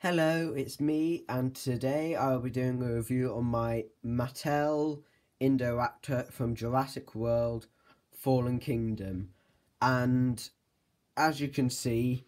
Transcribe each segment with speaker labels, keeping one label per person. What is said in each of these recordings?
Speaker 1: Hello, it's me, and today I'll be doing a review on my Mattel Indoraptor from Jurassic World Fallen Kingdom. And as you can see,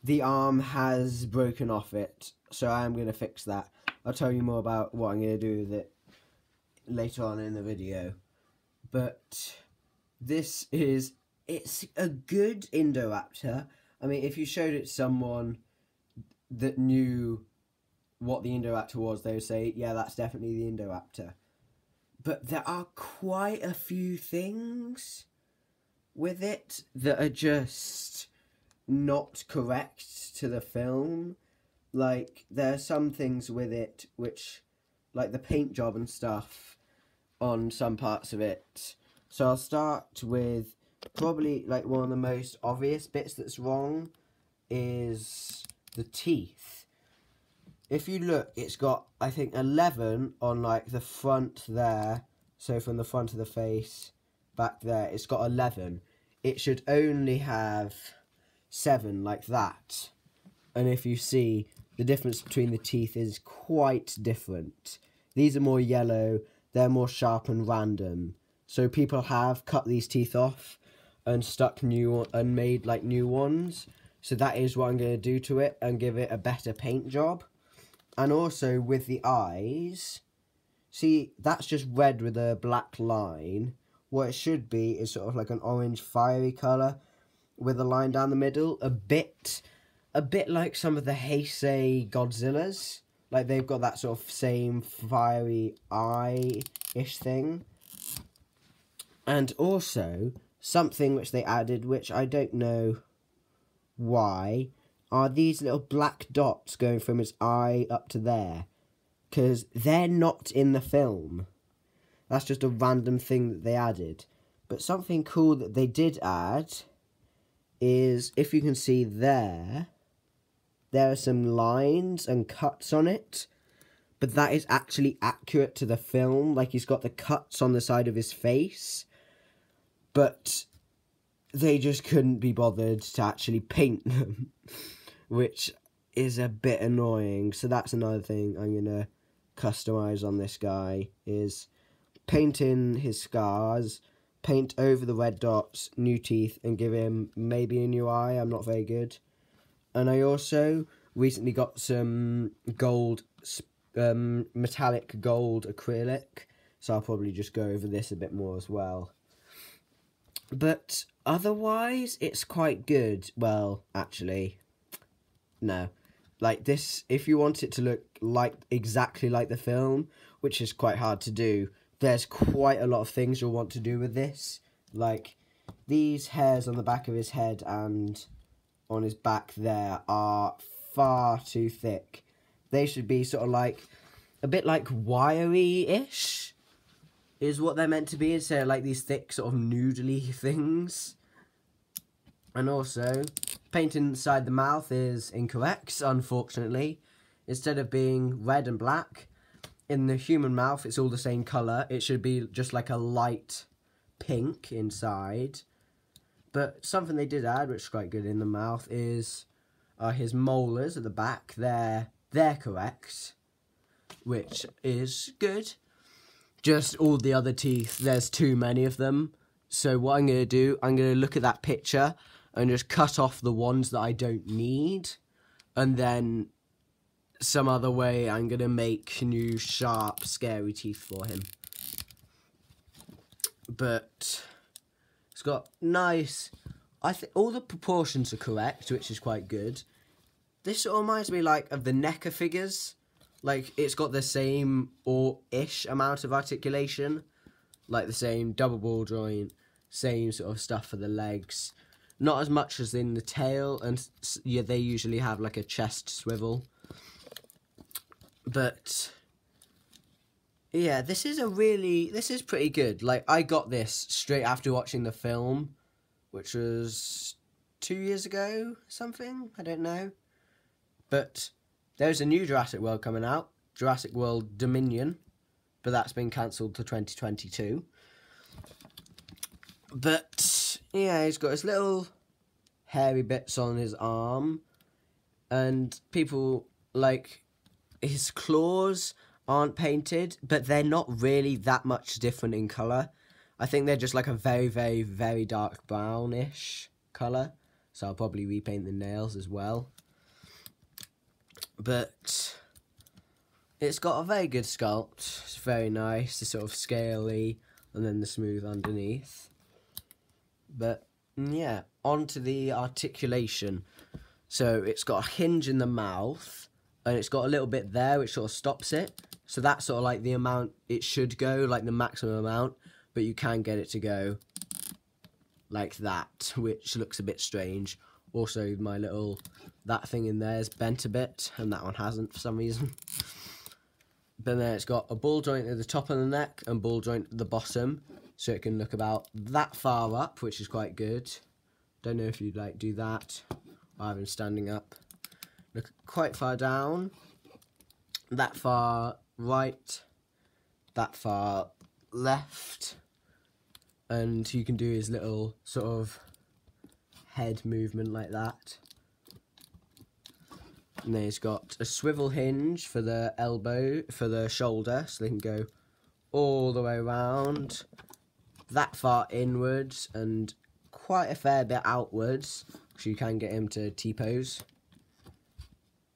Speaker 1: the arm has broken off it, so I am going to fix that. I'll tell you more about what I'm going to do with it later on in the video. But it's a good Indoraptor. I mean, if you showed it to someone that knew what the Indoraptor was, they would say, yeah, that's definitely the Indoraptor. But there are quite a few things with it that are just not correct to the film. Like, there are some things with it which, like the paint job and stuff on some parts of it. So I'll start with probably like one of the most obvious bits that's wrong is the teeth. If you look, it's got, I think, 11 on like the front there. So from the front of the face back there, it's got 11. It should only have 7 like that. And if you see, the difference between the teeth is quite different. These are more yellow, they're more sharp and random. So people have cut these teeth off and stuck new and made like new ones. So that is what I'm going to do to it and give it a better paint job. And also with the eyes, see, that's just red with a black line. What it should be is sort of like an orange fiery colour with a line down the middle. A bit like some of the Heisei Godzillas. Like they've got that sort of same fiery eye-ish thing. And also, something which they added, which I don't know why, are these little black dots going from his eye up to there, because they're not in the film. That's just a random thing that they added. But something cool that they did add is, if you can see there are some lines and cuts on it, but that is actually accurate to the film. Like, he's got the cuts on the side of his face, but they just couldn't be bothered to actually paint them, which is a bit annoying. So that's another thing I'm going to customize on this guy, is paint in his scars, paint over the red dots, new teeth, and give him maybe a new eye. I'm not very good. And I also recently got some gold, metallic gold acrylic, so I'll probably just go over this a bit more as well. But otherwise, it's quite good. Well, actually, no. Like this, if you want it to look like exactly like the film, which is quite hard to do, there's quite a lot of things you'll want to do with this. Like, these hairs on the back of his head and on his back there are far too thick. They should be sort of like, a bit like wiry-ish, is what they're meant to be, instead of like these thick sort of noodly things. And also, painting inside the mouth is incorrect, unfortunately. Instead of being red and black, in the human mouth it's all the same colour. It should be just like a light pink inside. But something they did add, which is quite good in the mouth, is his molars at the back. They're correct, which is good. Just all the other teeth, there's too many of them. So what I'm going to do, I'm going to look at that picture and just cut off the ones that I don't need. And then some other way, I'm going to make new, sharp, scary teeth for him. But it's got nice, I think all the proportions are correct, which is quite good. This sort of reminds me like of the NECA figures. Like, it's got the same or ish amount of articulation, like the same double ball joint, same sort of stuff for the legs. Not as much as in the tail, and yeah, they usually have like a chest swivel. But yeah, this is pretty good. Like, I got this straight after watching the film, which was 2 years ago, something, I don't know. But there's a new Jurassic World coming out, Jurassic World Dominion, but that's been cancelled to 2022. But yeah, he's got his little hairy bits on his arm, and people like, his claws aren't painted, but they're not really that much different in colour. I think they're just like a very, very, very dark brownish colour. So I'll probably repaint the nails as well. But it's got a very good sculpt. It's very nice. It's sort of scaly, and then the smooth underneath. But yeah, on to the articulation. So it's got a hinge in the mouth, and it's got a little bit there which sort of stops it. So that's sort of like the amount it should go, like the maximum amount, but you can get it to go like that, which looks a bit strange. Also, my little, that thing in there is bent a bit, and that one hasn't for some reason. But then it's got a ball joint at the top of the neck and ball joint at the bottom, so it can look about that far up, which is quite good. Don't know if you'd like do that. I've been standing up. Look quite far down, that far right, that far left, and you can do his little sort of head movement like that. And then he's got a swivel hinge for the elbow, for the shoulder, so they can go all the way around, that far inwards and quite a fair bit outwards, so you can get him to T-pose.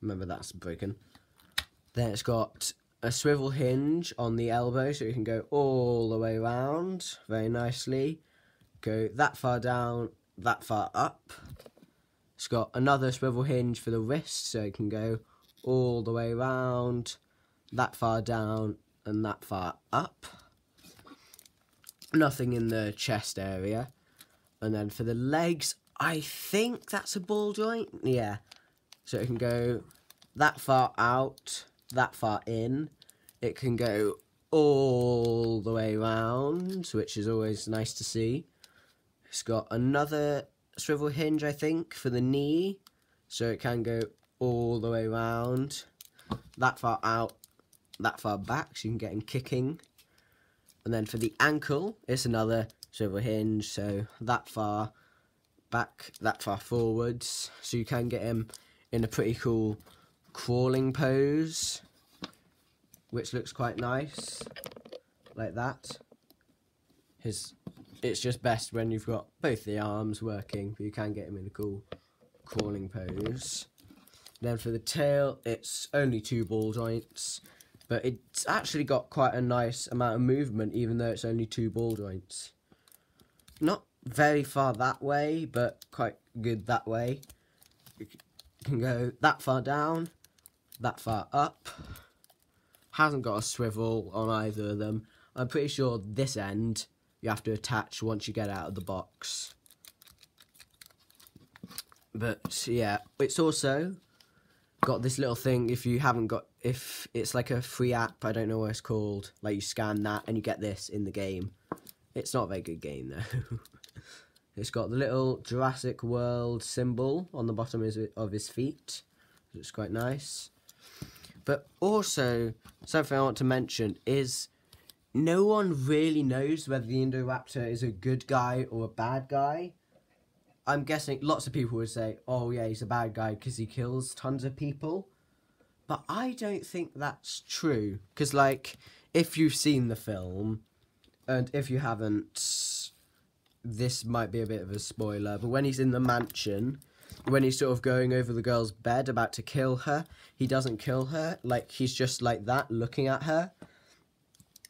Speaker 1: Remember, that's broken. Then it's got a swivel hinge on the elbow, so you can go all the way around very nicely. Go that far down, that far up. It's got another swivel hinge for the wrist, so it can go all the way around, that far down, and that far up. Nothing in the chest area. And then for the legs, I think that's a ball joint. Yeah. So it can go that far out, that far in. It can go all the way around, which is always nice to see. It's got another swivel hinge, I think, for the knee, so it can go all the way around, that far out, that far back, so you can get him kicking. And then for the ankle, it's another swivel hinge, so that far back, that far forwards, so you can get him in a pretty cool crawling pose, which looks quite nice, like that. It's just best when you've got both the arms working, but you can get him in a cool crawling pose. Then for the tail, it's only 2 ball joints, but it's actually got quite a nice amount of movement, even though it's only 2 ball joints. Not very far that way, but quite good that way. You can go that far down, that far up. Hasn't got a swivel on either of them. I'm pretty sure this end you have to attach once you get out of the box. But yeah, it's also got this little thing, if it's like a free app, I don't know what it's called, like you scan that and you get this in the game. It's not a very good game though. It's got the little Jurassic World symbol on the bottom of his feet, which is quite nice. But also, something I want to mention is no one really knows whether the Indoraptor is a good guy or a bad guy. I'm guessing lots of people would say, oh yeah, he's a bad guy because he kills tons of people. But I don't think that's true. Because, like, if you've seen the film, and if you haven't, this might be a bit of a spoiler, but when he's in the mansion, when he's sort of going over the girl's bed about to kill her, he doesn't kill her. Like, he's just like that, looking at her.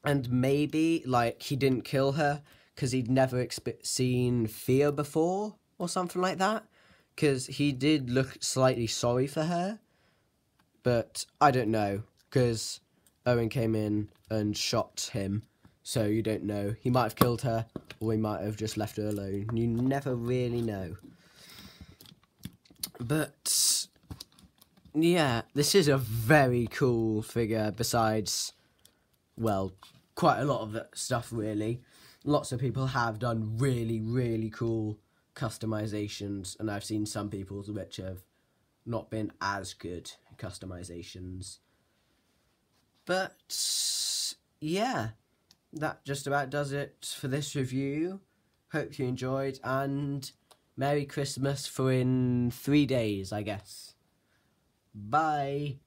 Speaker 1: And maybe, like, he didn't kill her because he'd never seen fear before or something like that. Because he did look slightly sorry for her. But I don't know, because Owen came in and shot him. So you don't know. He might have killed her, or he might have just left her alone. You never really know. But yeah, this is a very cool figure besides, well, quite a lot of the stuff really. Lots of people have done really, really cool customizations, and I've seen some people's which have not been as good customizations. But yeah, that just about does it for this review. Hope you enjoyed, and Merry Christmas for in 3 days, I guess. Bye.